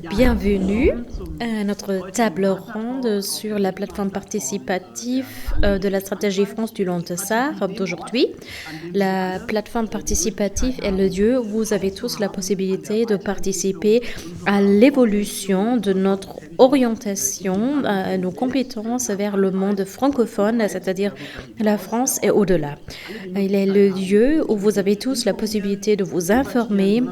Bienvenue à notre table ronde sur la plateforme participative de la stratégie France du Long-Sarre d'aujourd'hui. La plateforme participative est le lieu où vous avez tous la possibilité de participer à l'évolution de notre orientation, nos compétences vers le monde francophone, c'est-à-dire la France et au-delà. Il est le lieu où vous avez tous la possibilité de vous informer,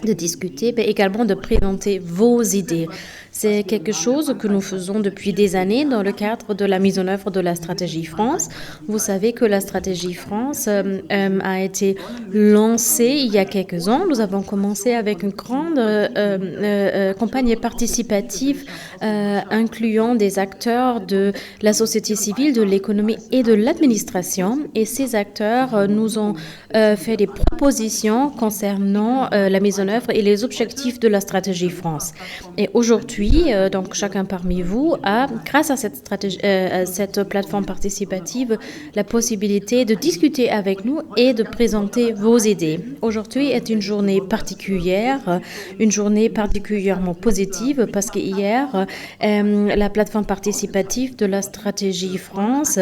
de discuter, mais également de présenter vos idées. C'est quelque chose que nous faisons depuis des années dans le cadre de la mise en œuvre de la stratégie France. Vous savez que la stratégie France a été lancée il y a quelques ans. Nous avons commencé avec une grande campagne participative incluant des acteurs de la société civile, de l'économie et de l'administration. Et ces acteurs nous ont fait des propositions concernant la mise en œuvre et les objectifs de la stratégie France. Et aujourd'hui, donc chacun parmi vous a, grâce à cette plateforme participative, la possibilité de discuter avec nous et de présenter vos idées. Aujourd'hui est une journée particulière, une journée particulièrement positive parce qu'hier, la plateforme participative de la stratégie France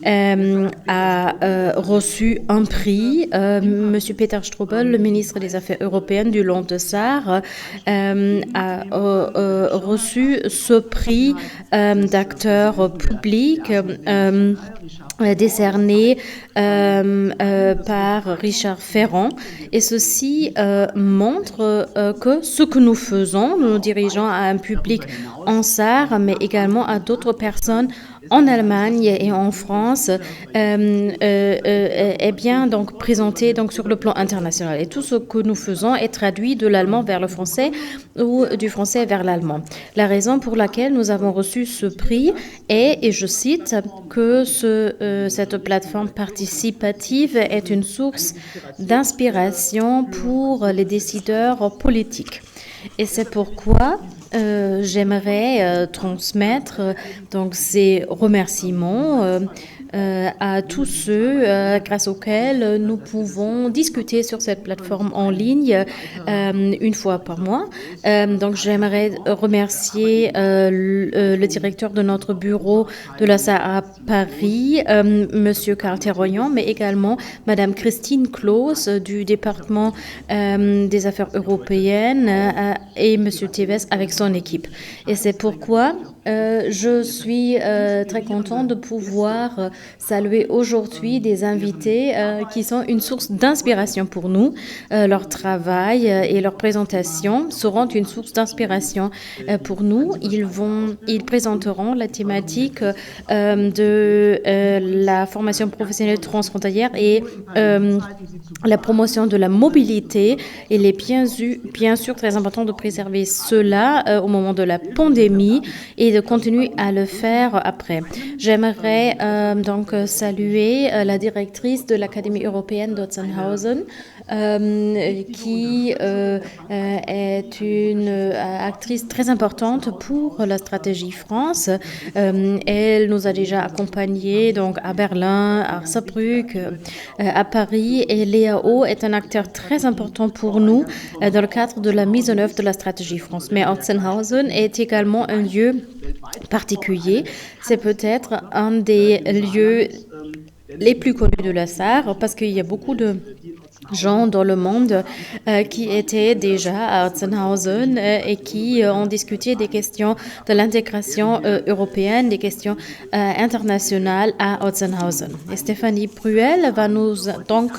a reçu un prix. Monsieur Peter Strobel, le ministre des Affaires européennes du Long-Sarre, a reçu ce prix d'acteur public décerné par Richard Ferrand. Et ceci montre que ce que nous faisons, nous nous dirigeons à un public en Sarre, mais également à d'autres personnes en Allemagne et en France, est bien donc présenté donc sur le plan international. Et tout ce que nous faisons est traduit de l'allemand vers le français ou du français vers l'allemand. La raison pour laquelle nous avons reçu ce prix est, et je cite, que cette plateforme participative est une source d'inspiration pour les décideurs politiques. Et c'est pourquoi j'aimerais transmettre donc ces remerciements à tous ceux grâce auxquels nous pouvons discuter sur cette plateforme en ligne une fois par mois. Donc j'aimerais remercier le directeur de notre bureau de la SAR à Paris, Monsieur Karl Terroyan, mais également Madame Christine Claus du département des affaires européennes et Monsieur Teves avec son équipe. Et c'est pourquoi je suis très contente de pouvoir saluer aujourd'hui des invités qui sont une source d'inspiration pour nous. Leur travail et leur présentation seront une source d'inspiration pour nous. Ils présenteront la thématique de la formation professionnelle transfrontalière et la promotion de la mobilité. Il est bien sûr très important de préserver cela au moment de la pandémie et de continuer à le faire après. J'aimerais donc saluer la directrice de l'Académie européenne d'Otzenhausen, qui est une actrice très importante pour la stratégie France. Elle nous a déjà accompagnés donc à Berlin, à Saarbrück, à Paris, et l'EAO est un acteur très important pour nous dans le cadre de la mise en œuvre de la stratégie France. Mais Otzenhausen est également un lieu particulier. C'est peut-être un des lieux les plus connus de la Sarre parce qu'il y a beaucoup de gens dans le monde qui étaient déjà à Otzenhausen et qui ont discuté des questions de l'intégration européenne, des questions internationales à Otzenhausen. Et Stéphanie Bruel va nous donc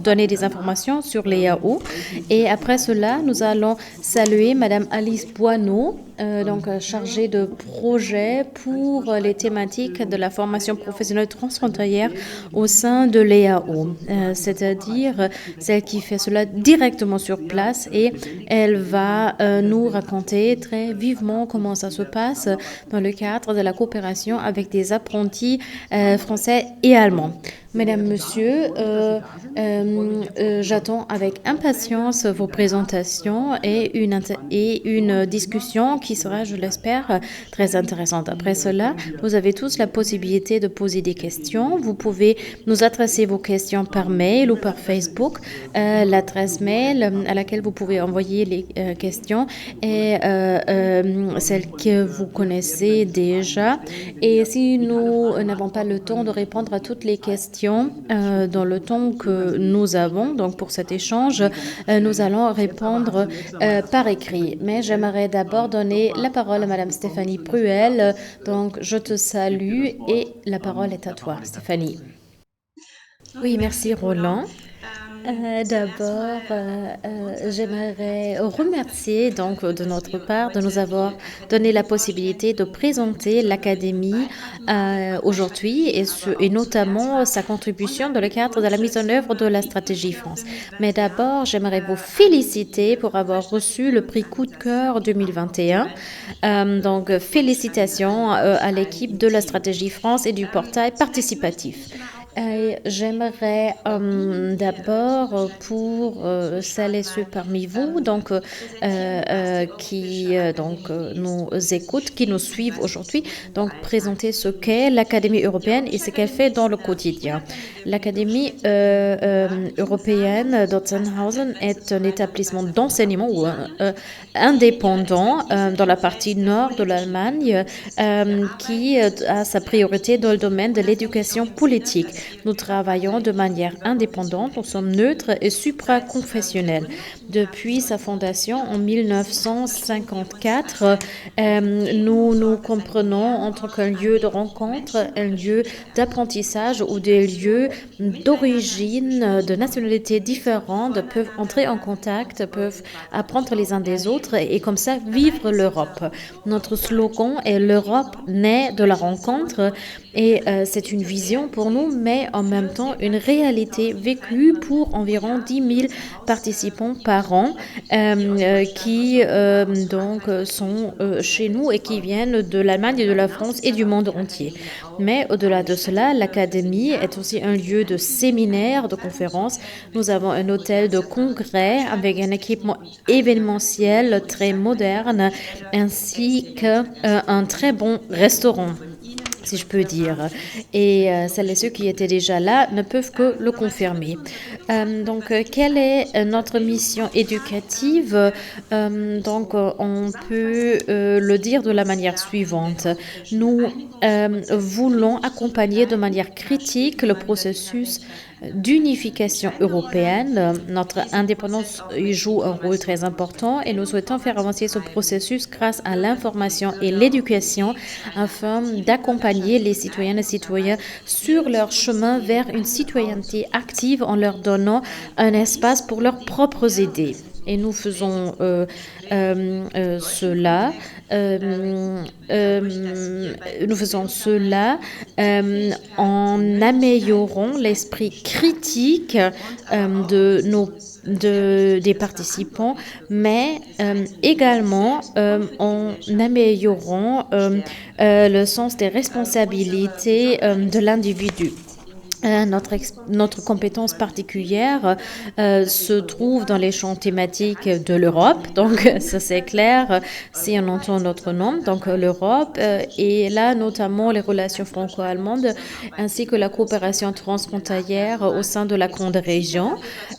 donner des informations sur l'EAO. Et après cela, nous allons saluer Madame Alice Boineau, donc chargée de projet pour les thématiques de la formation professionnelle transfrontalière au sein de l'EAO, c'est-à-dire celle qui fait cela directement sur place, et elle va nous raconter très vivement comment ça se passe dans le cadre de la coopération avec des apprentis français et allemands. Mesdames, Messieurs, j'attends avec impatience vos présentations et une discussion qui qui sera, je l'espère, très intéressante. Après cela, vous avez tous la possibilité de poser des questions. Vous pouvez nous adresser vos questions par mail ou par Facebook. L'adresse mail à laquelle vous pouvez envoyer les questions est celle que vous connaissez déjà. Et si nous n'avons pas le temps de répondre à toutes les questions dans le temps que nous avons, donc pour cet échange, nous allons répondre par écrit. Mais j'aimerais d'abord donner la parole à Madame Stéphanie Pruel. Donc, je te salue et la parole est à toi, Stéphanie. Oui, merci Roland. D'abord, j'aimerais remercier donc de notre part de nous avoir donné la possibilité de présenter l'Académie aujourd'hui et notamment sa contribution dans le cadre de la mise en œuvre de la stratégie France. Mais d'abord, j'aimerais vous féliciter pour avoir reçu le prix Coup de cœur 2021. Donc, félicitations à l'équipe de la stratégie France et du portail participatif. J'aimerais d'abord pour celles et ceux parmi vous donc, qui nous écoutent, qui nous suivent aujourd'hui, donc présenter ce qu'est l'Académie européenne et ce qu'elle fait dans le quotidien. L'Académie européenne d'Otzenhausen est un établissement d'enseignement indépendant dans la partie nord de l'Allemagne qui a sa priorité dans le domaine de l'éducation politique. Nous travaillons de manière indépendante, nous sommes neutres et supraconfessionnels. Depuis sa fondation en 1954, nous nous comprenons en tant qu'un lieu de rencontre, un lieu d'apprentissage où des lieux d'origine, de nationalités différentes peuvent entrer en contact, peuvent apprendre les uns des autres et comme ça vivre l'Europe. Notre slogan est l'Europe naît de la rencontre et c'est une vision pour nous, mais en même temps une réalité vécue pour environ 10 000 participants par an qui donc sont chez nous et qui viennent de l'Allemagne et de la France et du monde entier. Mais au-delà de cela, l'Académie est aussi un lieu de séminaires, de conférences. Nous avons un hôtel de congrès avec un équipement événementiel très moderne ainsi qu'un très bon restaurant, si je peux dire. Et celles et ceux qui étaient déjà là ne peuvent que le confirmer. Donc, quelle est notre mission éducative? On peut le dire de la manière suivante. Nous voulons accompagner de manière critique le processus d'unification européenne. Notre indépendance joue un rôle très important et nous souhaitons faire avancer ce processus grâce à l'information et l'éducation afin d'accompagner les citoyennes et citoyens sur leur chemin vers une citoyenneté active en leur donnant un espace pour leurs propres idées. Et nous faisons cela en améliorant l'esprit critique des participants, mais également en améliorant le sens des responsabilités de l'individu. Notre compétence particulière se trouve dans les champs thématiques de l'Europe, donc ça c'est clair si on entend notre nom, donc l'Europe, et là notamment les relations franco-allemandes ainsi que la coopération transfrontalière au sein de la grande région.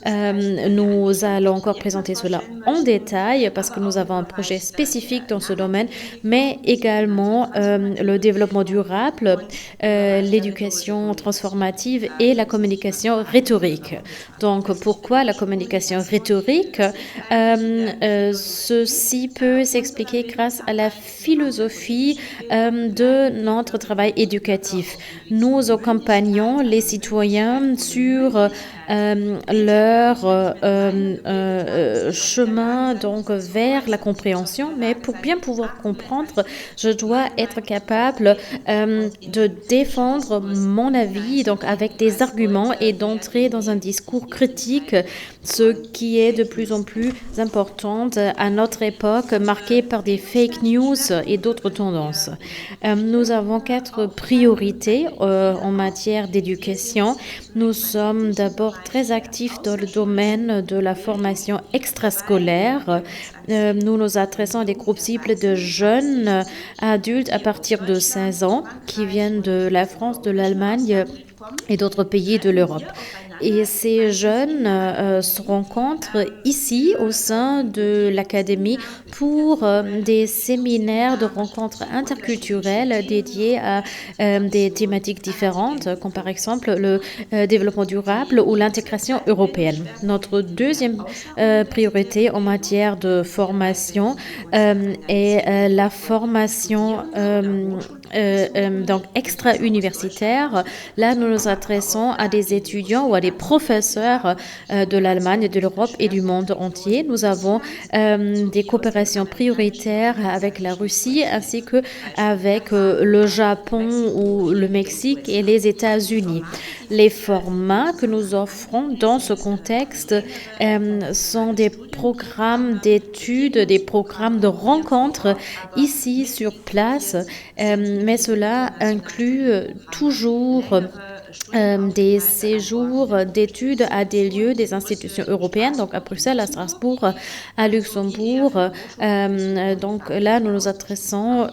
Nous allons encore présenter cela en détail parce que nous avons un projet spécifique dans ce domaine, mais également le développement durable, l'éducation transformative et la communication rhétorique. Donc, pourquoi la communication rhétorique? Ceci peut s'expliquer grâce à la philosophie de notre travail éducatif. Nous accompagnons les citoyens sur leur chemin donc vers la compréhension, mais pour bien pouvoir comprendre, je dois être capable de défendre mon avis donc avec des arguments et d'entrer dans un discours critique, ce qui est de plus en plus important à notre époque, marquée par des fake news et d'autres tendances. Nous avons 4 priorités en matière d'éducation. Nous sommes d'abord encore très actifs dans le domaine de la formation extrascolaire. Nous nous adressons à des groupes cibles de jeunes adultes à partir de 16 ans qui viennent de la France, de l'Allemagne et d'autres pays de l'Europe. Et ces jeunes se rencontrent ici au sein de l'académie pour des séminaires de rencontres interculturelles dédiés à des thématiques différentes, comme par exemple le développement durable ou l'intégration européenne. Notre deuxième priorité en matière de formation est la formation donc extra-universitaire. Là, nous nous adressons à des étudiants ou à des professeurs de l'Allemagne, de l'Europe et du monde entier. Nous avons des coopérations prioritaires avec la Russie ainsi qu'avec le Japon ou le Mexique et les États-Unis. Les formats que nous offrons dans ce contexte sont des programmes d'études, des programmes de rencontres ici sur place, mais cela inclut toujours des séjours d'études à des lieux des institutions européennes, donc à Bruxelles, à Strasbourg, à Luxembourg. Donc là, nous nous adressons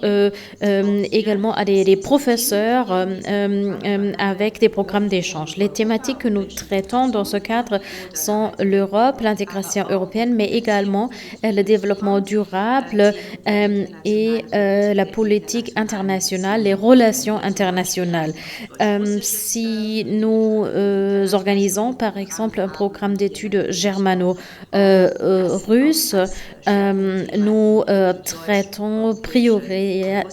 également à des professeurs avec des programmes d'échange. Les thématiques que nous traitons dans ce cadre sont l'Europe, l'intégration européenne, mais également le développement durable et la politique internationale, les relations internationales. Si nous organisons par exemple un programme d'études germano-russe, nous traitons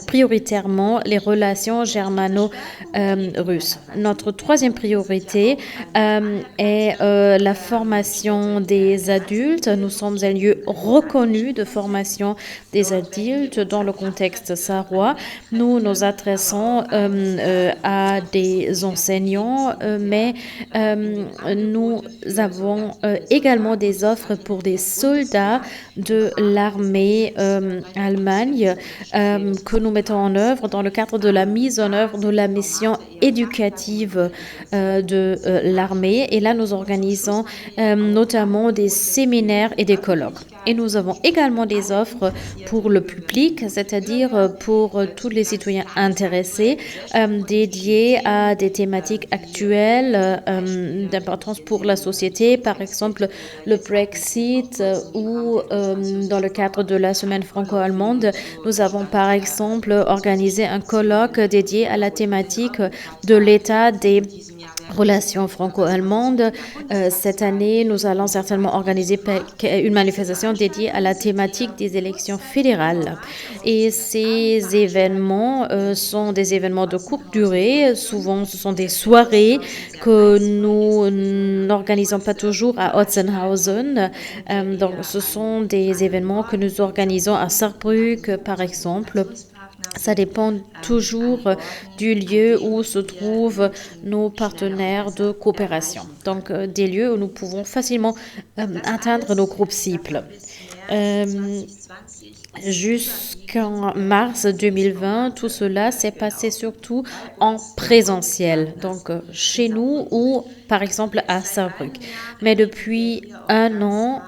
prioritairement les relations germano-russes. Notre troisième priorité est la formation des adultes. Nous sommes un lieu reconnu de formation des adultes dans le contexte sarrois. Nous nous adressons à des enseignants, mais nous avons également des offres pour des soldats de l'armée Allemagne que nous mettons en œuvre dans le cadre de la mise en œuvre de la mission éducative de l'armée. Et là, nous organisons notamment des séminaires et des colloques. Et nous avons également des offres pour le public, c'est-à-dire pour tous les citoyens intéressés, dédiés à des thématiques actuelles d'importance pour la société, par exemple le Brexit ou dans le cadre de la semaine franco-allemande, nous avons par exemple organisé un colloque dédié à la thématique de l'état des relations franco-allemandes. Cette année, nous allons certainement organiser une manifestation dédiée à la thématique des élections fédérales. Et ces événements sont des événements de courte durée. Souvent, ce sont des soirées que nous n'organisons pas toujours à Otzenhausen. Donc, ce sont des événements que nous organisons à Saarbrück, par exemple. Ça dépend toujours du lieu où se trouvent nos partenaires de coopération. Donc, des lieux où nous pouvons facilement atteindre nos groupes cibles. Jusqu'en mars 2020, tout cela s'est passé surtout en présentiel, donc chez nous ou par exemple à Saarbrück. Mais depuis un an,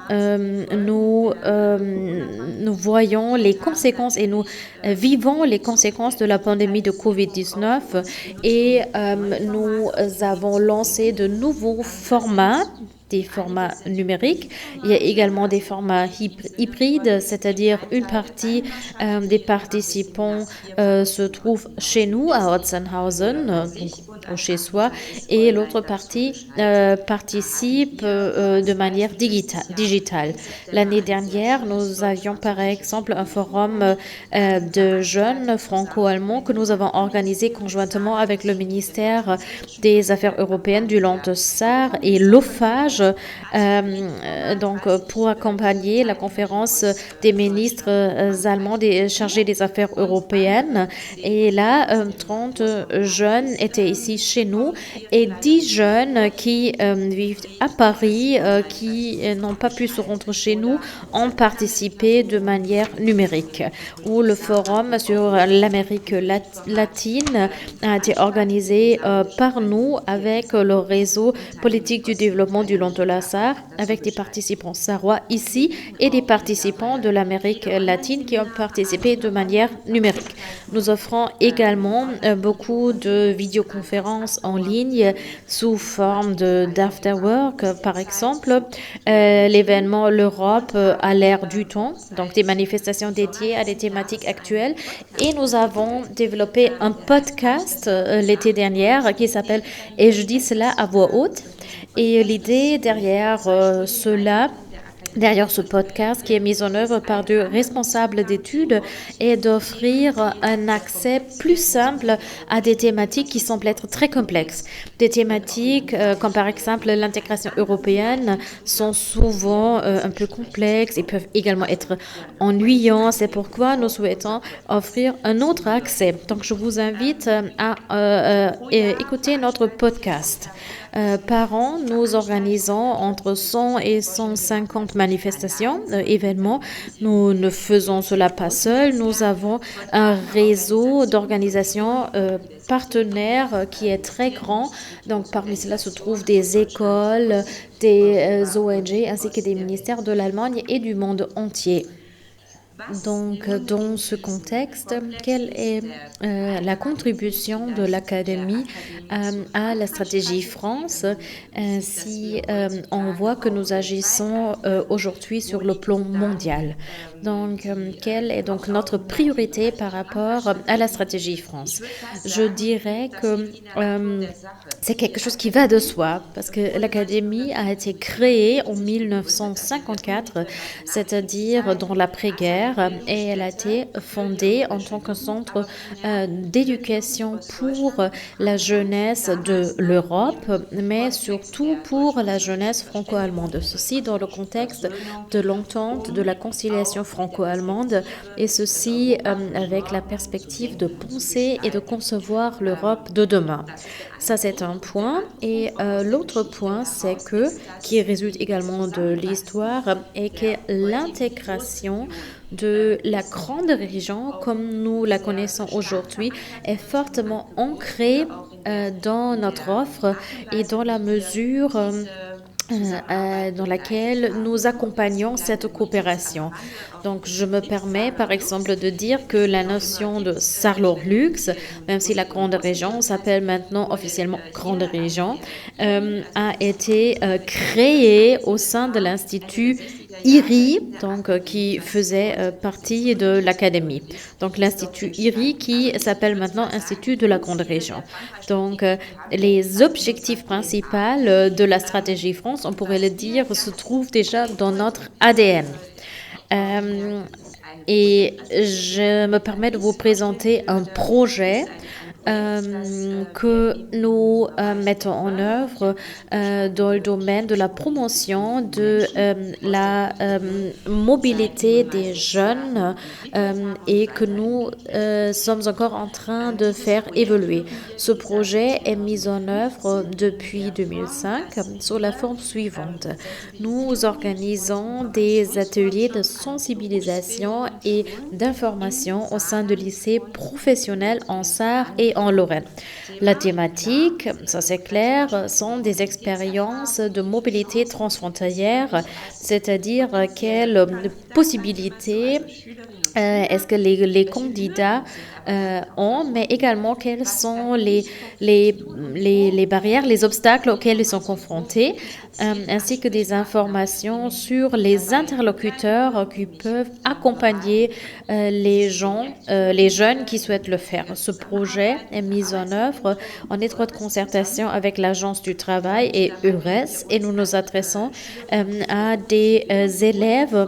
nous voyons les conséquences et nous vivons les conséquences de la pandémie de Covid-19 et nous avons lancé de nouveaux formats, des formats numériques. Il y a également des formats hybrides, c'est-à-dire une partie des participants se trouve chez nous à Otzenhausen, donc chez soi, et l'autre partie participe de manière digitale. L'année dernière, nous avions par exemple un forum de jeunes franco-allemands que nous avons organisé conjointement avec le ministère des Affaires européennes du Land de Saar et l'OFAGE, donc pour accompagner la conférence des ministres allemands chargé des affaires européennes. Et là, 30 jeunes étaient ici chez nous et 10 jeunes qui vivent à Paris, qui n'ont pas pu se rendre chez nous, ont participé de manière numérique. Où le forum sur l'Amérique latine a été organisé par nous avec le réseau politique du développement du Long de la Sarre, avec des participants sarrois ici et des participants de l'Amérique latine qui ont participé de manière numérique. Nous offrons également beaucoup de vidéoconférences en ligne sous forme d'afterwork, par exemple, l'événement L'Europe à l'ère du temps, donc des manifestations dédiées à des thématiques actuelles. Et nous avons développé un podcast l'été dernier qui s'appelle Et je dis cela à voix haute. Et l'idée derrière derrière ce podcast qui est mis en œuvre par deux responsables d'études est d'offrir un accès plus simple à des thématiques qui semblent être très complexes. Des thématiques comme par exemple l'intégration européenne sont souvent un peu complexes et peuvent également être ennuyants. C'est pourquoi nous souhaitons offrir un autre accès. Donc je vous invite à écouter notre podcast. Par an, nous organisons entre 100 et 150 manifestations, événements. Nous ne faisons cela pas seuls. Nous avons un réseau d'organisations partenaires qui est très grand. Donc, parmi cela se trouvent des écoles, des ONG ainsi que des ministères de l'Allemagne et du monde entier. Donc, dans ce contexte, quelle est la contribution de l'Académie à la stratégie France si on voit que nous agissons aujourd'hui sur le plan mondial? Donc, quelle est donc notre priorité par rapport à la stratégie France? Je dirais que c'est quelque chose qui va de soi parce que l'Académie a été créée en 1954, c'est-à-dire dans l'après-guerre, et elle a été fondée en tant que centre d'éducation pour la jeunesse de l'Europe, mais surtout pour la jeunesse franco-allemande. Ceci dans le contexte de l'entente, de la conciliation franco-allemande, et ceci avec la perspective de penser et de concevoir l'Europe de demain. Ça, c'est un point. Et l'autre point, c'est que, qui résulte également de l'histoire, est que l'intégration de la grande région, comme nous la connaissons aujourd'hui, est fortement ancrée dans notre offre et dans la mesure dans laquelle nous accompagnons cette coopération. Donc, je me permets, par exemple, de dire que la notion de Saarlorlux, même si la grande région s'appelle maintenant officiellement grande région, a été créée au sein de l'Institut IRI, donc qui faisait partie de l'Académie. Donc l'Institut IRI qui s'appelle maintenant Institut de la Grande Région. Donc les objectifs principaux de la stratégie France, on pourrait le dire, se trouvent déjà dans notre ADN. Et je me permets de vous présenter un projet que nous mettons en œuvre dans le domaine de la promotion de la mobilité des jeunes et que nous sommes encore en train de faire évoluer. Ce projet est mis en œuvre depuis 2005 sous la forme suivante. Nous organisons des ateliers de sensibilisation et d'information au sein de lycées professionnels en Sarre et en Lorraine. La thématique, ça c'est clair, sont des expériences de mobilité transfrontalière, c'est-à-dire quelles possibilités est-ce que les candidats ont, mais également quelles sont les barrières, les obstacles auxquels ils sont confrontés, ainsi que des informations sur les interlocuteurs qui peuvent accompagner les jeunes qui souhaitent le faire. Ce projet est mis en œuvre en étroite concertation avec l'Agence du travail et EURES, et nous nous adressons à des élèves,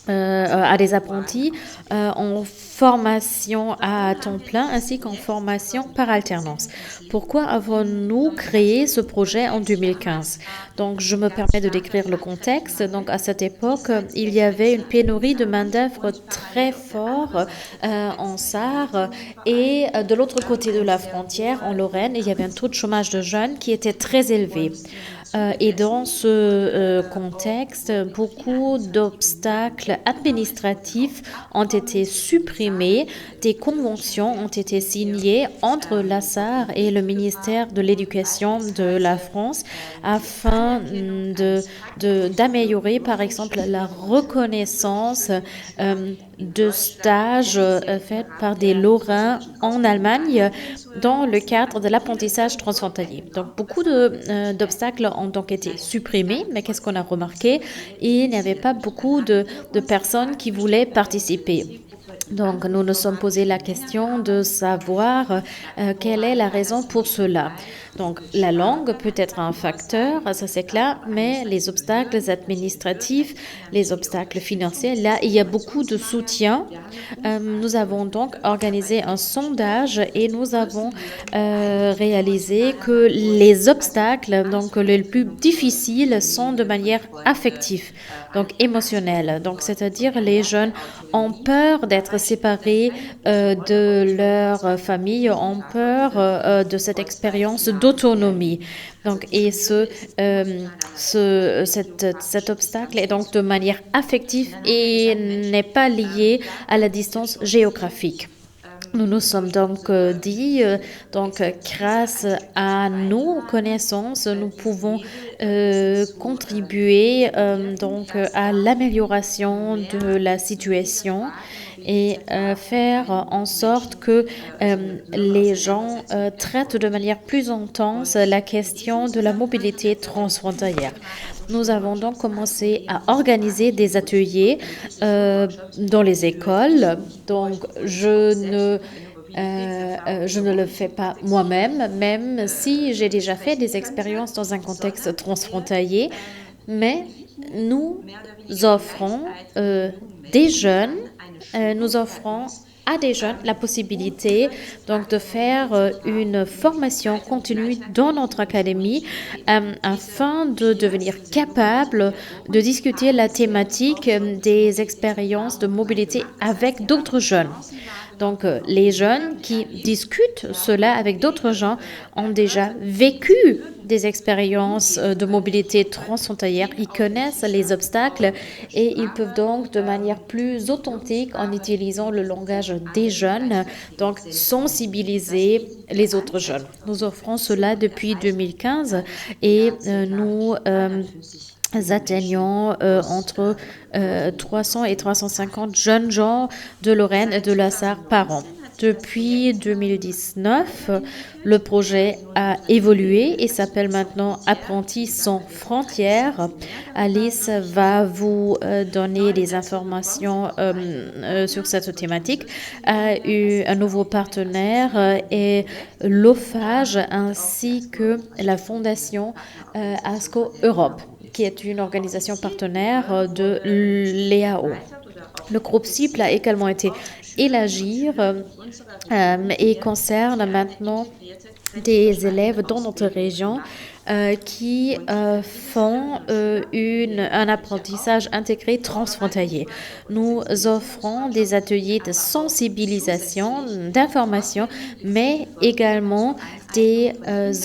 à des apprentis en formation à temps plein ainsi qu'en formation par alternance. Pourquoi avons-nous créé ce projet en 2015? Donc, je me permets de décrire le contexte. Donc, à cette époque, il y avait une pénurie de main-d'œuvre très forte en Sarre et de l'autre côté de la frontière, en Lorraine, il y avait un taux de chômage de jeunes qui était très élevé. Et dans ce contexte, beaucoup d'obstacles administratifs ont été supprimés, des conventions ont été signées entre la SAR et le ministère de l'Éducation de la France afin d'améliorer, par exemple, la reconnaissance de stages faits par des Lorrains en Allemagne dans le cadre de l'apprentissage transfrontalier. Donc, beaucoup d'obstacles ont donc été supprimés, mais qu'est-ce qu'on a remarqué? Il n'y avait pas beaucoup de personnes qui voulaient participer. Donc, nous nous sommes posé la question de savoir quelle est la raison pour cela. Donc, la langue peut être un facteur, ça c'est clair, mais les obstacles administratifs, les obstacles financiers, là, il y a beaucoup de soutien. Nous avons donc organisé un sondage et nous avons réalisé que les obstacles, donc les plus difficiles, sont de manière affective, donc émotionnelle. Donc, c'est-à-dire les jeunes ont peur d'être séparés de leur famille, ont peur de cette expérience d'autonomie. Donc, et cet obstacle est donc de manière affective et n'est pas lié à la distance géographique. Nous nous sommes donc dit, donc grâce à nos connaissances, nous pouvons contribuer donc à l'amélioration de la situation et faire en sorte que les gens traitent de manière plus intense la question de la mobilité transfrontalière. Nous avons donc commencé à organiser des ateliers dans les écoles. Donc, je ne le fais pas moi-même, même si j'ai déjà fait des expériences dans un contexte transfrontalier, mais nous offrons des jeunes, nous offrons à des jeunes la possibilité donc de faire une formation continue dans notre académie afin de devenir capable de discuter la thématique des expériences de mobilité avec d'autres jeunes. Donc, les jeunes qui discutent cela avec d'autres gens ont déjà vécu des expériences de mobilité transfrontalière. Ils connaissent les obstacles et ils peuvent donc, de manière plus authentique, en utilisant le langage des jeunes, donc sensibiliser les autres jeunes. Nous offrons cela depuis 2015 et nous atteignons entre 300 et 350 jeunes gens de Lorraine et de la Sarre par an. Depuis 2019, le projet a évolué et s'appelle maintenant Apprentis sans frontières. Alice va vous donner des informations sur cette thématique. A eu un nouveau partenaire et l'OFAGE ainsi que la fondation ASCO Europe, qui est une organisation partenaire de l'EAO. Le groupe cible a également été élargi et concerne maintenant des élèves dans notre région qui font un apprentissage intégré transfrontalier. Nous offrons des ateliers de sensibilisation, d'information, mais également des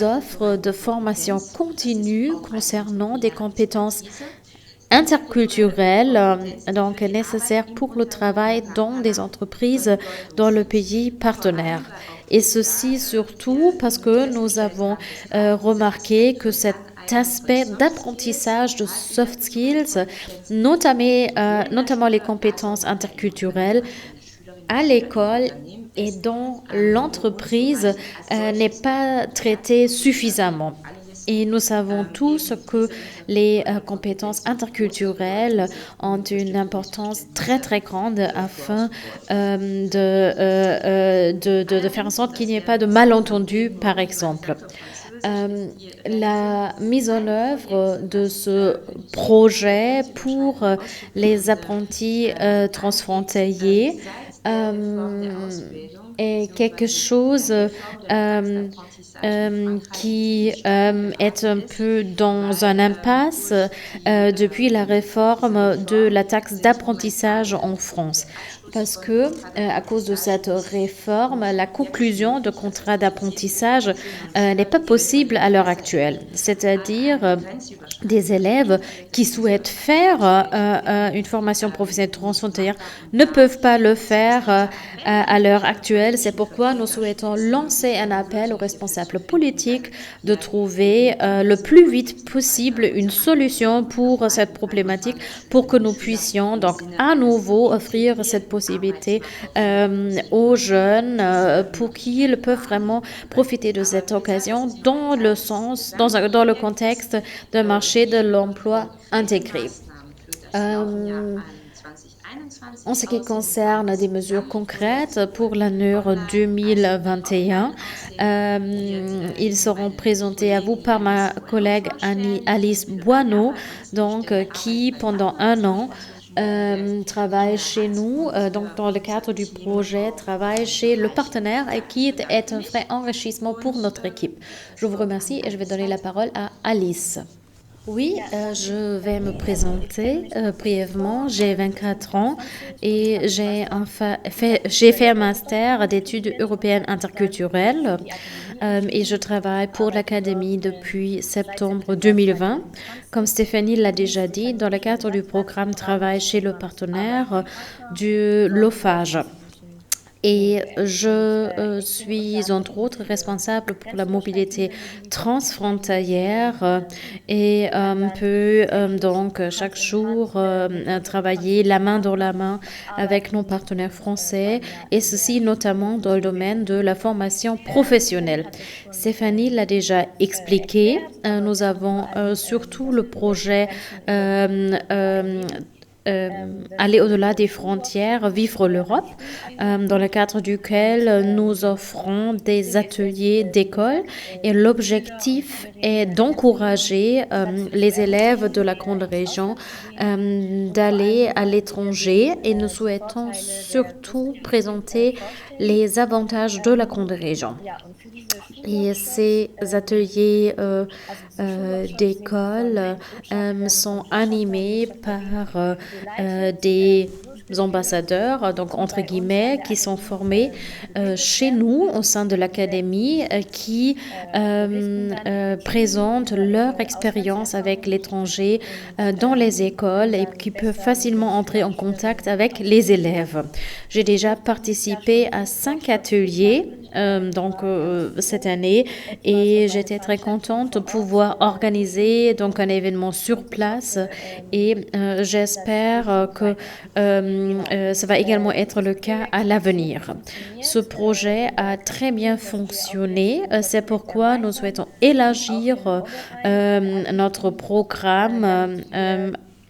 offres de formation continue concernant des compétences interculturelles, donc nécessaires pour le travail dans des entreprises dans le pays partenaire. Et ceci surtout parce que nous avons remarqué que cet aspect d'apprentissage de soft skills, notamment les compétences interculturelles, à l'école et dans l'entreprise n'est pas traité suffisamment. Et nous savons tous que les compétences interculturelles ont une importance très très grande afin de faire en sorte qu'il n'y ait pas de malentendus, par exemple. La mise en œuvre de ce projet pour les apprentis transfrontaliers est quelque chose qui est un peu dans un impasse depuis la réforme de la taxe d'apprentissage en France. Parce que, à cause de cette réforme, la conclusion de contrats d'apprentissage n'est pas possible à l'heure actuelle. C'est-à-dire, des élèves qui souhaitent faire une formation professionnelle transfrontalière ne peuvent pas le faire à l'heure actuelle. C'est pourquoi nous souhaitons lancer un appel aux responsables politiques de trouver le plus vite possible une solution pour cette problématique pour que nous puissions donc à nouveau offrir cette possibilité aux jeunes pour qu'ils peuvent vraiment profiter de cette occasion dans le sens, dans le contexte d'un marché de l'emploi intégré. En ce qui concerne des mesures concrètes pour l'année 2021, ils seront présentés à vous par ma collègue Alice Boineau, donc, qui pendant un an travaille chez nous, donc dans le cadre du projet, travaille chez le partenaire et qui est un vrai enrichissement pour notre équipe. Je vous remercie et je vais donner la parole à Alice. Oui, je vais me présenter brièvement. J'ai 24 ans et j'ai fait un master d'études européennes interculturelles et je travaille pour l'Académie depuis septembre 2020. Comme Stéphanie l'a déjà dit, dans le cadre du programme Travail chez le partenaire du LOFAGE. Et je suis entre autres responsable pour la mobilité transfrontalière et peut donc chaque jour travailler la main dans la main avec nos partenaires français et ceci notamment dans le domaine de la formation professionnelle. Stéphanie l'a déjà expliqué, nous avons surtout le projet aller au-delà des frontières, vivre l'Europe, dans le cadre duquel nous offrons des ateliers d'école et l'objectif est d'encourager les élèves de la grande région d'aller à l'étranger et nous souhaitons surtout présenter les avantages de la grande région. Et ces ateliers d'école sont animés par des ambassadeurs, donc entre guillemets, qui sont formés chez nous au sein de l'académie, qui présentent leur expérience avec l'étranger dans les écoles et qui peuvent facilement entrer en contact avec les élèves. J'ai déjà participé à 5 ateliers cette année et j'étais très contente de pouvoir organiser donc un événement sur place et j'espère que ça va également être le cas à l'avenir. Ce projet a très bien fonctionné, c'est pourquoi nous souhaitons élargir notre programme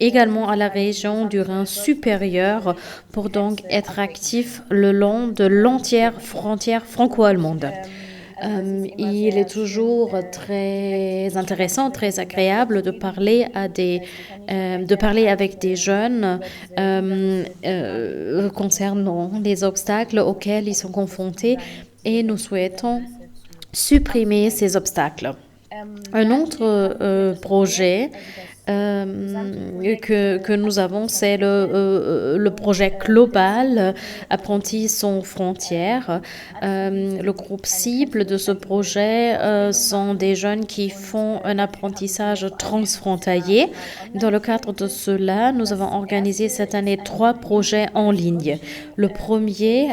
également à la région du Rhin supérieur pour donc être actif le long de l'entière frontière franco-allemande. Il est toujours très intéressant, très agréable de parler avec des jeunes concernant les obstacles auxquels ils sont confrontés et nous souhaitons supprimer ces obstacles. Un autre projet que nous avons, c'est le projet global Apprentis sans frontières. Le groupe cible de ce projet sont des jeunes qui font un apprentissage transfrontalier. Dans le cadre de cela, nous avons organisé cette année 3 projets en ligne. Le premier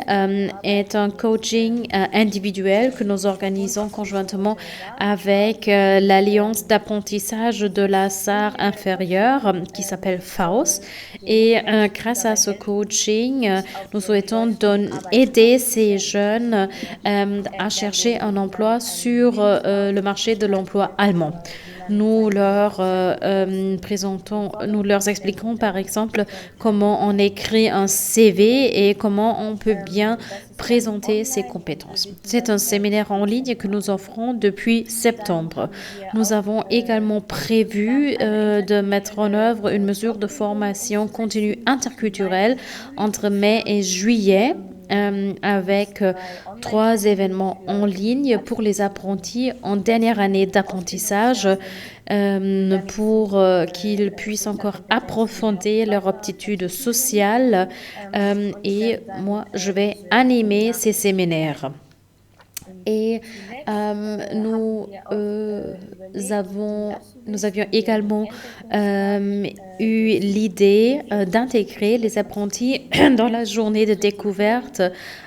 est un coaching individuel que nous organisons conjointement avec l'Alliance d'apprentissage de la Sarre inférieure qui s'appelle FAUS. Et grâce à ce coaching, nous souhaitons aider ces jeunes à chercher un emploi sur le marché de l'emploi allemand. Nous leur expliquons par exemple comment on écrit un CV et comment on peut bien présenter ses compétences. C'est un séminaire en ligne que nous offrons depuis septembre. Nous avons également prévu de mettre en œuvre une mesure de formation continue interculturelle entre mai et juillet avec 3 événements en ligne pour les apprentis en dernière année d'apprentissage pour qu'ils puissent encore approfondir leur aptitude sociale. Et moi, je vais animer ces séminaires. Et nous avions également eu l'idée d'intégrer les apprentis dans la journée de découverte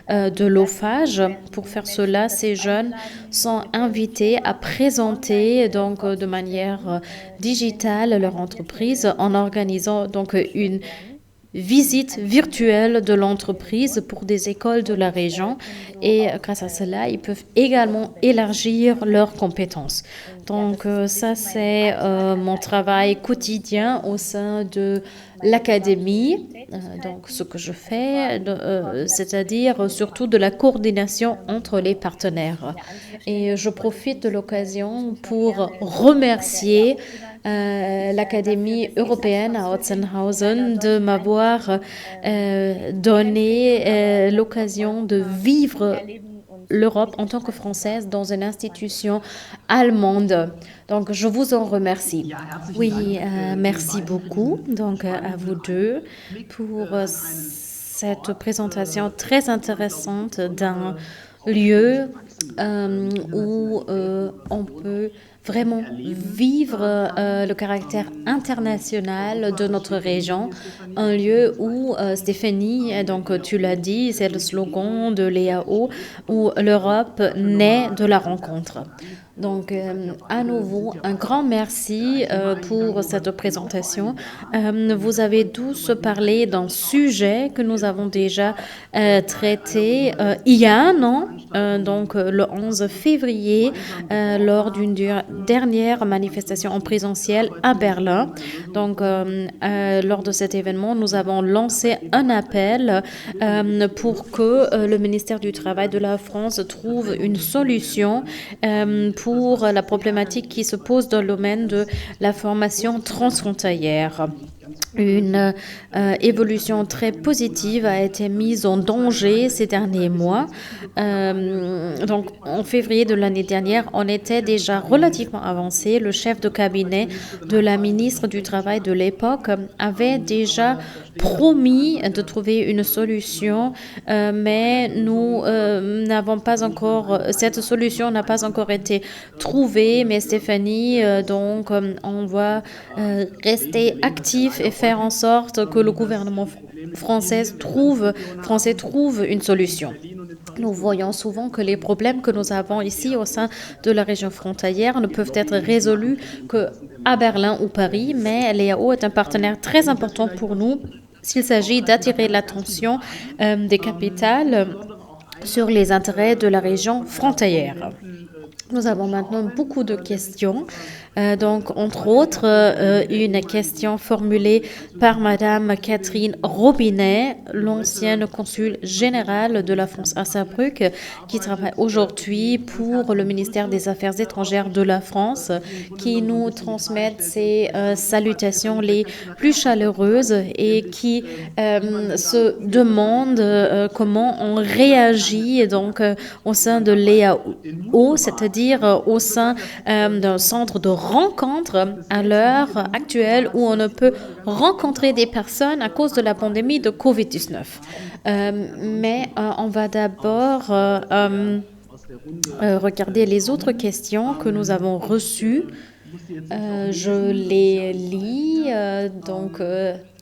de l'OFAGE. Pour faire cela, ces jeunes sont invités à présenter donc de manière digitale leur entreprise en organisant donc une visite virtuelle de l'entreprise pour des écoles de la région et grâce à cela, ils peuvent également élargir leurs compétences. Donc ça, c'est mon travail quotidien au sein de l'académie. Donc ce que je fais, c'est-à-dire surtout de la coordination entre les partenaires. Et je profite de l'occasion pour remercier l'Académie européenne à Otzenhausen de m'avoir donné l'occasion de vivre l'Europe en tant que Française dans une institution allemande. Donc, je vous en remercie. Oui, merci beaucoup donc, à vous deux pour cette présentation très intéressante d'un lieu où on peut vraiment vivre le caractère international de notre région, un lieu où, Stéphanie, donc tu l'as dit, c'est le slogan de l'EAO, où l'Europe naît de la rencontre. Donc, à nouveau, un grand merci pour cette présentation. Vous avez tous parlé d'un sujet que nous avons déjà traité il y a un an, donc le 11 février, lors d'une dernière manifestation en présentiel à Berlin. Donc, lors de cet événement, nous avons lancé un appel pour que le ministère du Travail de la France trouve une solution pour la problématique qui se pose dans le domaine de la formation transfrontalière. Une évolution très positive a été mise en danger ces derniers mois. Donc, en février de l'année dernière, on était déjà relativement avancé. Le chef de cabinet de la ministre du Travail de l'époque avait déjà promis de trouver une solution, mais nous n'avons pas encore, cette solution n'a pas encore été trouvée. Mais Stéphanie, donc, on va rester actif et faire en sorte que le gouvernement français trouve une solution. Nous voyons souvent que les problèmes que nous avons ici au sein de la région frontalière ne peuvent être résolus qu'à Berlin ou Paris, mais l'EAO est un partenaire très important pour nous s'il s'agit d'attirer l'attention des capitales sur les intérêts de la région frontalière. Nous avons maintenant beaucoup de questions. Donc, entre autres, une question formulée par Madame Catherine Robinet, l'ancienne consul générale de la France à Saarbrück, qui travaille aujourd'hui pour le ministère des Affaires étrangères de la France, qui nous transmet ses salutations les plus chaleureuses et qui se demande comment on réagit donc au sein de l'EAO, c'est-à-dire au sein d'un centre de rencontre à l'heure actuelle où on ne peut rencontrer des personnes à cause de la pandémie de COVID-19. Mais on va d'abord regarder les autres questions que nous avons reçues. Je les lis, donc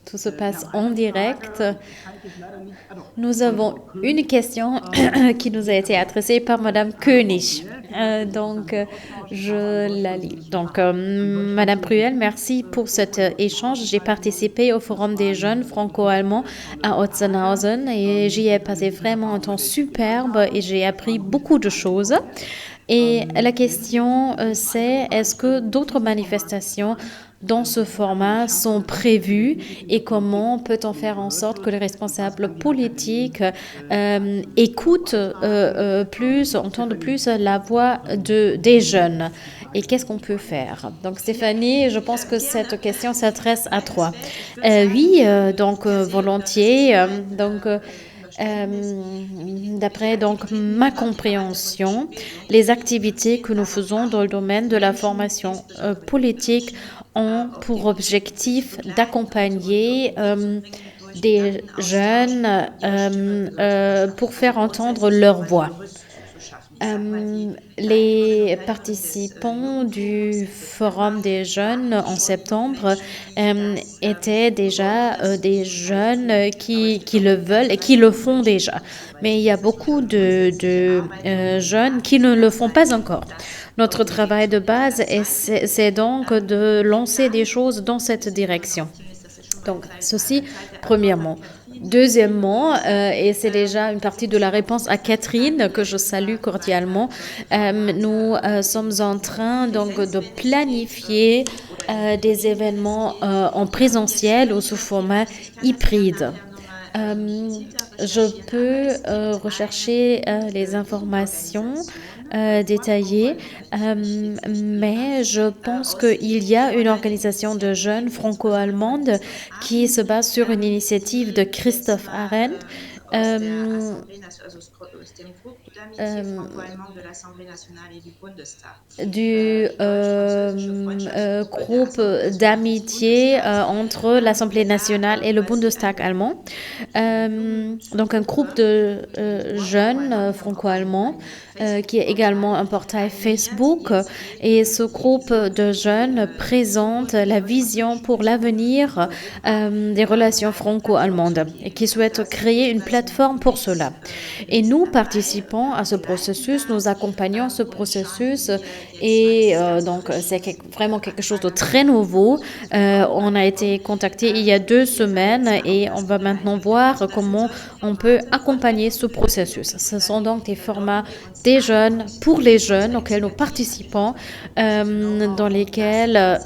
tout se passe en direct. Nous avons une question qui nous a été adressée par Madame König. Donc, je la lis. Donc, Madame Pruel, merci pour cet échange. J'ai participé au Forum des jeunes franco-allemands à Otzenhausen et j'y ai passé vraiment un temps superbe et j'ai appris beaucoup de choses. Et la question, c'est est-ce que d'autres manifestations dans ce format sont prévues et comment peut-on faire en sorte que les responsables politiques écoutent plus, entendent plus la voix des jeunes et qu'est-ce qu'on peut faire? Donc Stéphanie, je pense que cette question s'adresse à toi. Oui, donc volontiers. D'après donc ma compréhension, les activités que nous faisons dans le domaine de la formation politique ont pour objectif d'accompagner des jeunes pour faire entendre leur voix. Les participants du Forum des jeunes en septembre étaient déjà des jeunes qui le veulent et qui le font déjà. Mais il y a beaucoup de jeunes qui ne le font pas encore. Notre travail de base, c'est donc de lancer des choses dans cette direction. Donc, ceci, premièrement. Deuxièmement, et c'est déjà une partie de la réponse à Catherine, que je salue cordialement, nous sommes en train donc de planifier des événements en présentiel ou sous format hybride. Je peux rechercher les informations détaillées, mais je pense qu'il y a une organisation de jeunes franco-allemande qui se base sur une initiative de Christoph Arendt. Du groupe d'amitié entre l'Assemblée nationale et le Bundestag allemand. Donc un groupe de jeunes franco-allemands qui est également un portail Facebook. Et ce groupe de jeunes présente la vision pour l'avenir des relations franco-allemandes et qui souhaite créer une plateforme pour cela. Et nous participons à ce processus, nous accompagnons ce processus et donc c'est vraiment quelque chose de très nouveau. On a été contacté il y a 2 semaines et on va maintenant voir comment on peut accompagner ce processus. Ce sont donc des formats des jeunes, pour les jeunes auxquels nous participons, dans lesquels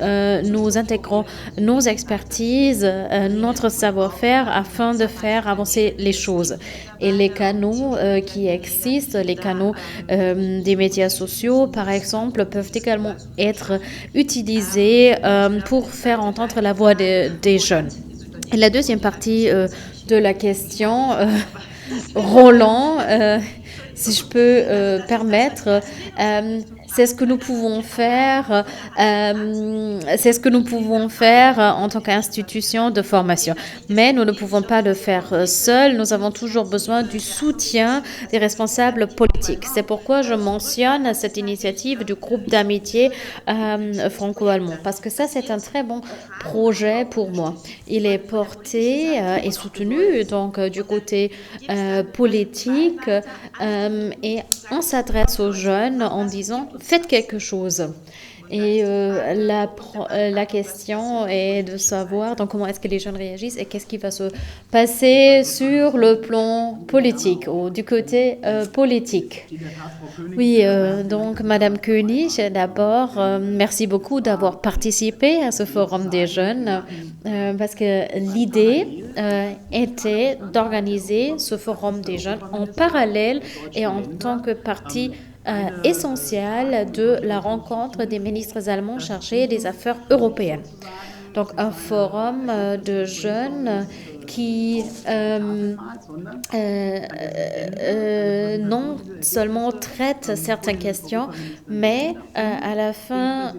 nous intégrons nos expertises, notre savoir-faire afin de faire avancer les choses. Et les canaux qui existent, les canaux des médias sociaux, par exemple, peuvent également être utilisés pour faire entendre la voix des jeunes. Et la deuxième partie de la question, Roland, si je peux permettre, c'est ce que nous pouvons faire, c'est ce que nous pouvons faire en tant qu'institution de formation. Mais nous ne pouvons pas le faire seuls. Nous avons toujours besoin du soutien des responsables politiques. C'est pourquoi je mentionne cette initiative du groupe d'amitié franco-allemand, parce que ça, c'est un très bon projet pour moi. Il est porté et soutenu donc du côté politique et on s'adresse aux jeunes en disant faites quelque chose. Et la question est de savoir donc comment est-ce que les jeunes réagissent et qu'est-ce qui va se passer sur le plan politique ou du côté politique. Oui, donc Madame Koenig, d'abord, merci beaucoup d'avoir participé à ce forum des jeunes parce que l'idée était d'organiser ce forum des jeunes en parallèle et en tant que partie essentielle de la rencontre des ministres allemands chargés des affaires européennes. Donc un forum de jeunes qui non seulement traite certaines questions, mais à la fin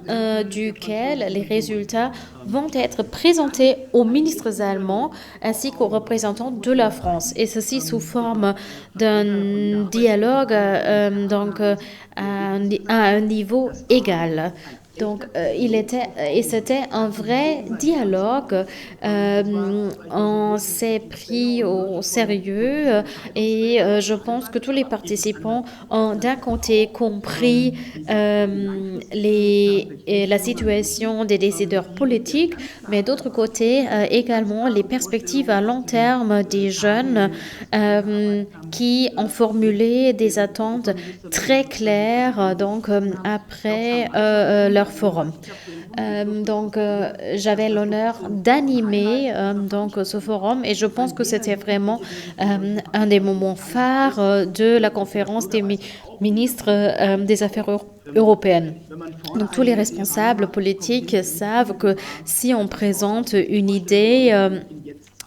duquel les résultats vont être présentés aux ministres allemands ainsi qu'aux représentants de la France. Et ceci sous forme d'un dialogue donc à un niveau égal. Donc, c'était un vrai dialogue. On s'est pris au sérieux et je pense que tous les participants ont d'un côté compris la situation des décideurs politiques, mais d'autre côté également les perspectives à long terme des jeunes qui ont formulé des attentes très claires donc après leur forum. Donc, j'avais l'honneur d'animer donc ce forum et je pense que c'était vraiment un des moments phares de la conférence des ministres des Affaires européennes. Donc, tous les responsables politiques savent que si on présente une idée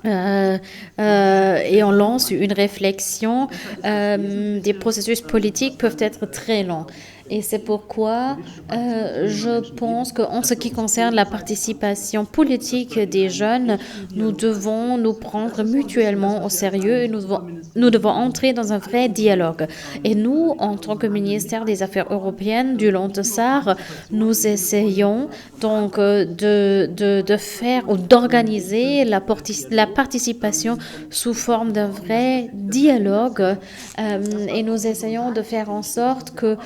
et on lance une réflexion, des processus politiques peuvent être très longs. Et c'est pourquoi je pense qu'en ce qui concerne la participation politique des jeunes, nous devons nous prendre mutuellement au sérieux et nous devons entrer dans un vrai dialogue. Et nous, en tant que ministère des Affaires européennes du Lantessar, nous essayons donc de faire ou d'organiser la participation sous forme d'un vrai dialogue et nous essayons de faire en sorte que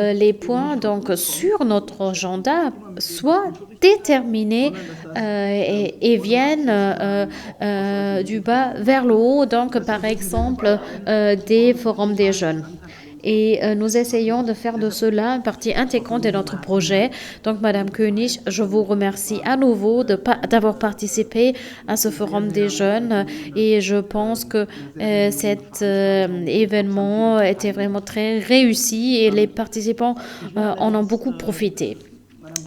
les points donc sur notre agenda soient déterminés et viennent du bas vers le haut, donc par exemple des forums des jeunes. Et nous essayons de faire de cela une partie intégrante de notre projet. Donc, Madame Koenig, je vous remercie à nouveau d'avoir participé à ce forum des jeunes. Et je pense que cet événement était vraiment très réussi et les participants en ont beaucoup profité.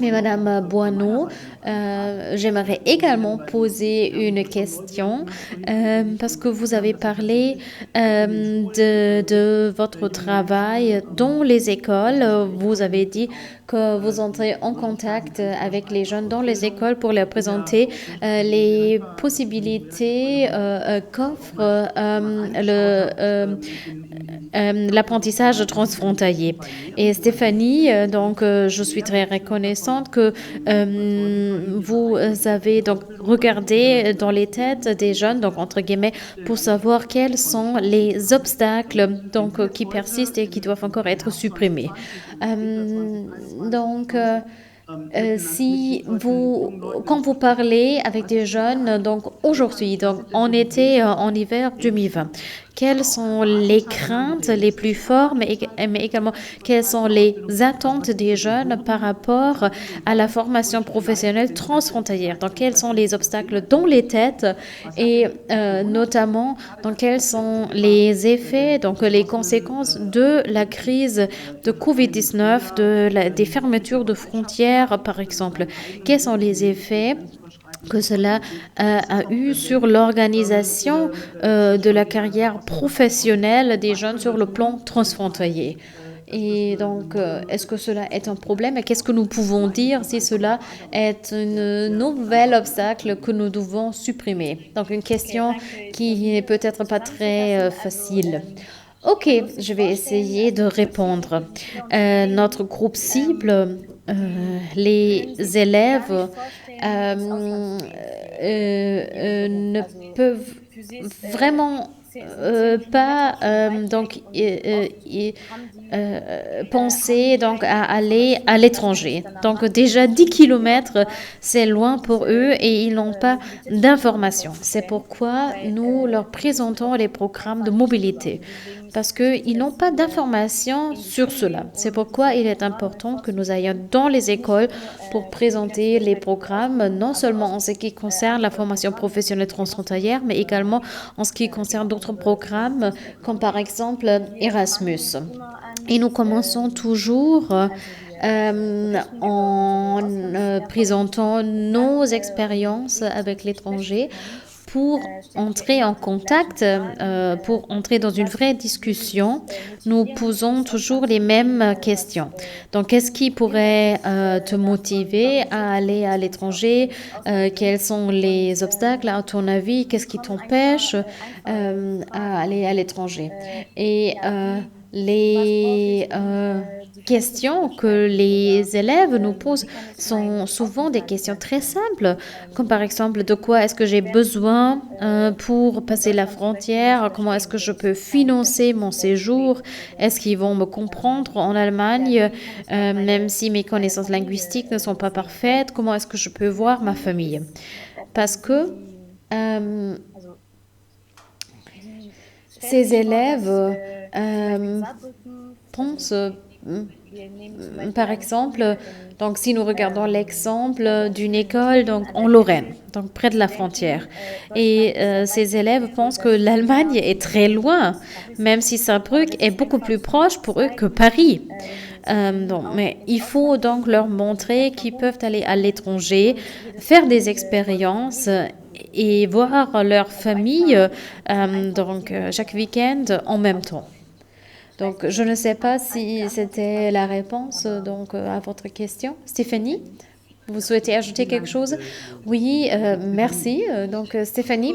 Mais Madame Boineau, j'aimerais également poser une question parce que vous avez parlé de votre travail dans les écoles. Vous avez dit que vous entrez en contact avec les jeunes dans les écoles pour leur présenter les possibilités qu'offre l'apprentissage transfrontalier. Et Stéphanie, donc je suis très reconnaissante que vous avez donc regardé dans les têtes des jeunes, donc entre guillemets, pour savoir quels sont les obstacles donc qui persistent et qui doivent encore être supprimés. Donc quand vous parlez avec des jeunes, donc aujourd'hui, donc en été, en hiver 2020, quelles sont les craintes les plus fortes, mais également quelles sont les attentes des jeunes par rapport à la formation professionnelle transfrontalière? Donc, quels sont les obstacles dans les têtes et notamment, donc, quels sont les effets, donc les conséquences de la crise de Covid-19, des fermetures de frontières, par exemple? Quels sont les effets que cela a eu sur l'organisation de la carrière professionnelle des jeunes sur le plan transfrontalier. Et donc, est-ce que cela est un problème et qu'est-ce que nous pouvons dire si cela est un nouvel obstacle que nous devons supprimer? Donc, une question qui n'est peut-être pas très facile. Ok, je vais essayer de répondre. Notre groupe cible, les élèves ne peuvent vraiment pas donc penser donc à aller à l'étranger. Donc déjà 10 kilomètres, c'est loin pour eux et ils n'ont pas d'informations. C'est pourquoi nous leur présentons les programmes de mobilité parce qu'ils n'ont pas d'informations sur cela. C'est pourquoi il est important que nous ayons dans les écoles pour présenter les programmes, non seulement en ce qui concerne la formation professionnelle transfrontalière, mais également en ce qui concerne d'autres programmes, comme par exemple Erasmus. Et nous commençons toujours en présentant nos expériences avec l'étranger pour entrer en contact, pour entrer dans une vraie discussion, nous posons toujours les mêmes questions. Donc, qu'est-ce qui pourrait te motiver à aller à l'étranger? Quels sont les obstacles à ton avis? Qu'est-ce qui t'empêche à aller à l'étranger? Et les questions que les élèves nous posent sont souvent des questions très simples, comme par exemple de quoi est-ce que j'ai besoin pour passer la frontière, comment est-ce que je peux financer mon séjour, est-ce qu'ils vont me comprendre en Allemagne, même si mes connaissances linguistiques ne sont pas parfaites, comment est-ce que je peux voir ma famille? Parce que ces élèves pensent, par exemple, donc si nous regardons l'exemple d'une école donc en Lorraine, donc près de la frontière, et ces élèves pensent que l'Allemagne est très loin, même si Saarbrück est beaucoup plus proche pour eux que Paris. Mais il faut donc leur montrer qu'ils peuvent aller à l'étranger, faire des expériences et voir leur famille chaque week-end en même temps. Donc, je ne sais pas si c'était la réponse à votre question. Stéphanie, vous souhaitez ajouter quelque chose? Oui, merci. Stéphanie,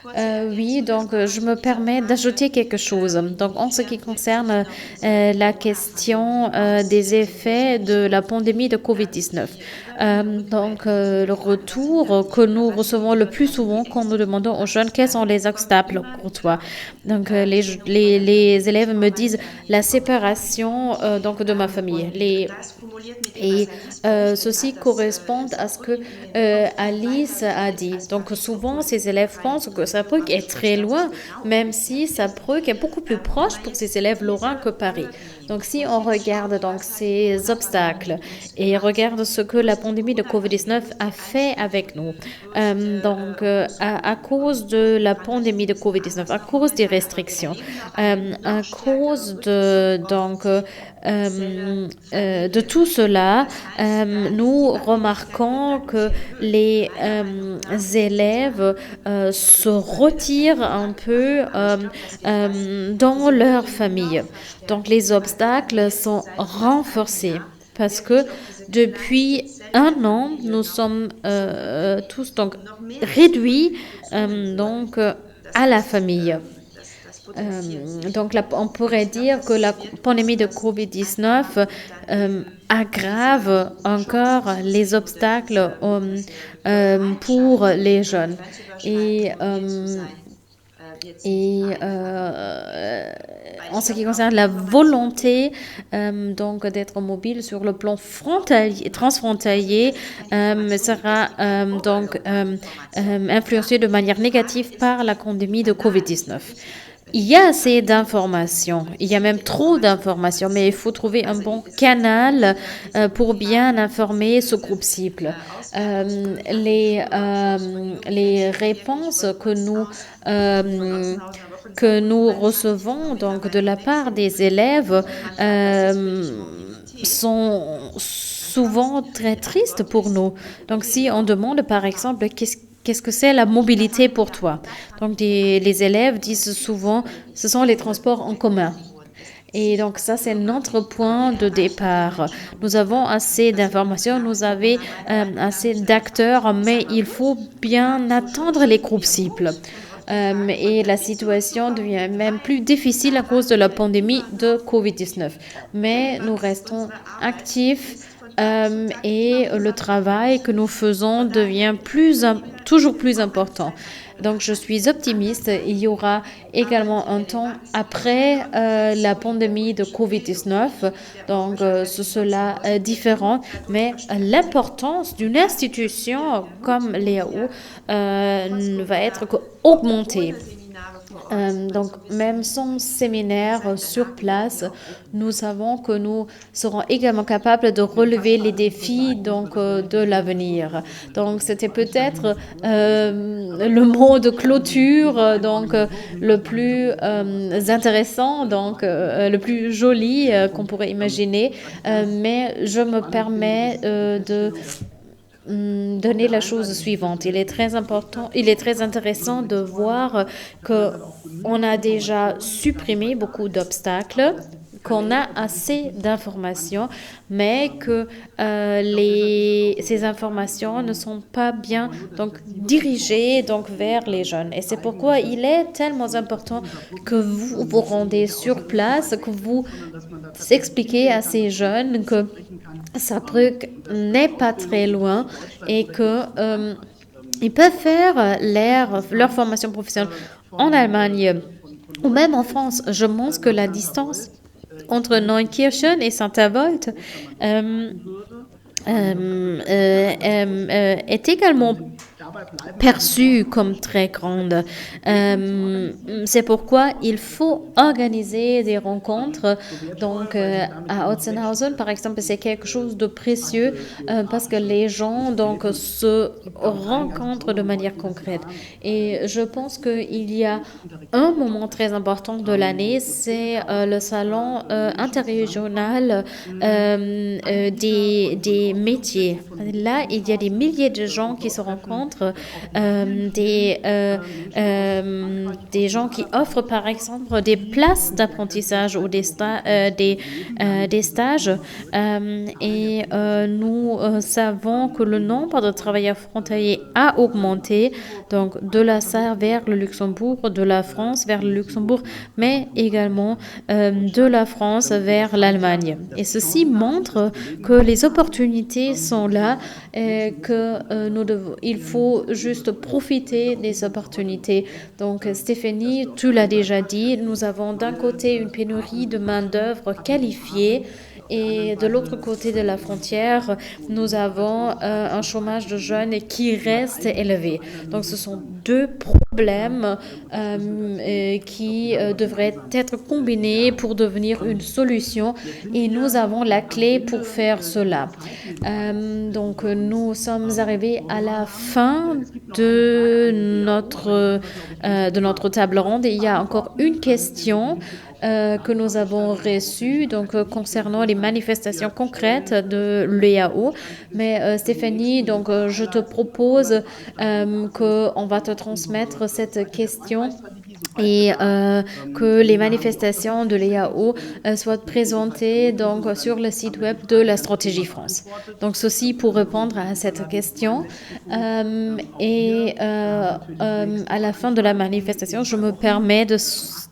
oui, je me permets d'ajouter quelque chose. Donc, en ce qui concerne la question des effets de la pandémie de COVID-19. Le retour que nous recevons le plus souvent quand nous demandons aux jeunes quels sont les obstacles pour toi. Les élèves me disent la séparation de ma famille. Ceci correspond à ce que Alice a dit. Donc souvent, ces élèves pensent que Saarbrück est très loin, même si Saarbrück est beaucoup plus proche pour ces élèves lorrains que Paris. Donc si on regarde ces obstacles et regarde ce que la pandémie de COVID-19 a fait avec nous, à cause de la pandémie de COVID-19, à cause des restrictions, à cause de tout cela, nous remarquons que les élèves se retirent un peu dans leur famille. Donc les obstacles sont renforcés parce que depuis un an, nous sommes tous réduits à la famille. On pourrait dire que la pandémie de COVID-19 aggrave encore les obstacles pour les jeunes. En ce qui concerne la volonté d'être mobile sur le plan transfrontalier sera influencée de manière négative par la pandémie de COVID-19. Il y a assez d'informations, il y a même trop d'informations, mais il faut trouver un bon canal pour bien informer ce groupe cible. Les réponses que nous recevons de la part des élèves sont souvent très tristes pour nous. Donc si on demande par exemple qu'est-ce que c'est la mobilité pour toi? Donc, les élèves disent souvent, ce sont les transports en commun. Et donc, ça, c'est notre point de départ. Nous avons assez d'informations, nous avons assez d'acteurs, mais il faut bien attendre les groupes cibles. Et la situation devient même plus difficile à cause de la pandémie de COVID-19. Mais nous restons actifs. Et le travail que nous faisons devient toujours plus important. Donc, je suis optimiste. Il y aura également un temps après la pandémie de COVID-19. Donc, ce sera différent. Mais l'importance d'une institution comme l'EAU va être augmentée. Même sans séminaire sur place, nous savons que nous serons également capables de relever les défis de l'avenir. Donc, c'était peut-être le mot de clôture le plus intéressant, le plus joli qu'on pourrait imaginer. Mais je me permets de donner la chose suivante. Il est très intéressant de voir qu'on a déjà supprimé beaucoup d'obstacles, qu'on a assez d'informations, mais que ces informations ne sont pas bien dirigées vers les jeunes. Et c'est pourquoi il est tellement important que vous vous rendez sur place, que vous expliquez à ces jeunes que Saarbrück n'est pas très loin et que ils peuvent faire leur formation professionnelle en Allemagne ou même en France. Je pense que la distance entre Neunkirchen et Saint-Avold est également perçue comme très grande. C'est pourquoi il faut organiser des rencontres. À Otzenhausen, par exemple, c'est quelque chose de précieux parce que les gens se rencontrent de manière concrète. Et je pense qu'il y a un moment très important de l'année, c'est le salon interrégional des métiers. Là, il y a des milliers de gens qui se rencontrent être des gens qui offrent par exemple des places d'apprentissage ou des stages. Nous savons que le nombre de travailleurs frontaliers a augmenté, donc de la SAR vers le Luxembourg, de la France vers le Luxembourg, mais également de la France vers l'Allemagne. Et ceci montre que les opportunités sont là et il faut juste profiter des opportunités. Donc Stéphanie, tu l'as déjà dit, nous avons d'un côté une pénurie de main-d'œuvre qualifiée. Et de l'autre côté de la frontière, nous avons un chômage de jeunes qui reste élevé. Donc ce sont deux problèmes qui devraient être combinés pour devenir une solution. Et nous avons la clé pour faire cela. Donc nous sommes arrivés à la fin de notre table ronde. Et il y a encore une question que nous avons reçue concernant les manifestations concrètes de l'EAO. Mais Stéphanie, je te propose qu'on va te transmettre cette question et que les manifestations de l'EAO soient présentées sur le site web de la Stratégie France. Donc ceci pour répondre à cette question. À la fin de la manifestation, je me permets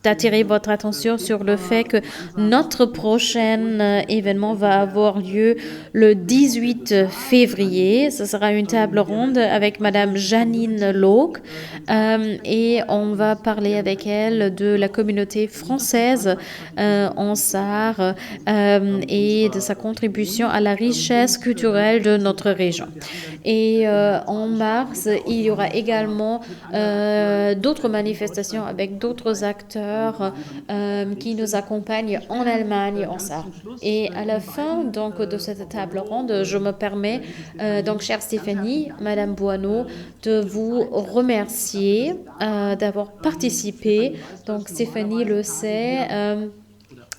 d'attirer votre attention sur le fait que notre prochain événement va avoir lieu le 18 février. Ce sera une table ronde avec Madame Janine Lauque et on va parler avec elle de la communauté française en SAR et de sa contribution à la richesse culturelle de notre région. Et en mars, il y aura également d'autres manifestations avec d'autres acteurs qui nous accompagnent en Allemagne, en SAR. Et à la fin de cette table ronde, je me permets, chère Stéphanie, Madame Boineau, de vous remercier d'avoir participé. Donc Stéphanie le sait.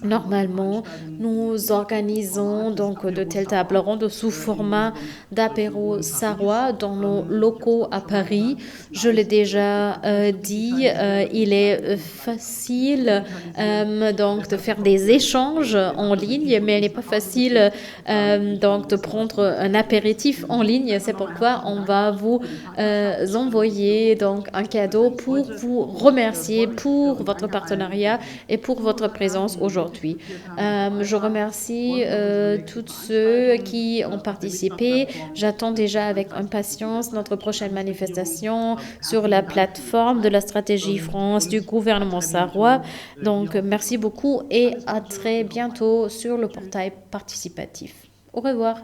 Normalement, nous organisons de telles tables rondes sous format d'apéro sarrois dans nos locaux à Paris. Je l'ai déjà dit, il est facile de faire des échanges en ligne, mais il n'est pas facile de prendre un apéritif en ligne. C'est pourquoi on va vous envoyer un cadeau pour vous remercier pour votre partenariat et pour votre présence aujourd'hui. Je remercie tous ceux qui ont participé. J'attends déjà avec impatience notre prochaine manifestation sur la plateforme de la Stratégie France du gouvernement sarrois. Donc, merci beaucoup et à très bientôt sur le portail participatif. Au revoir.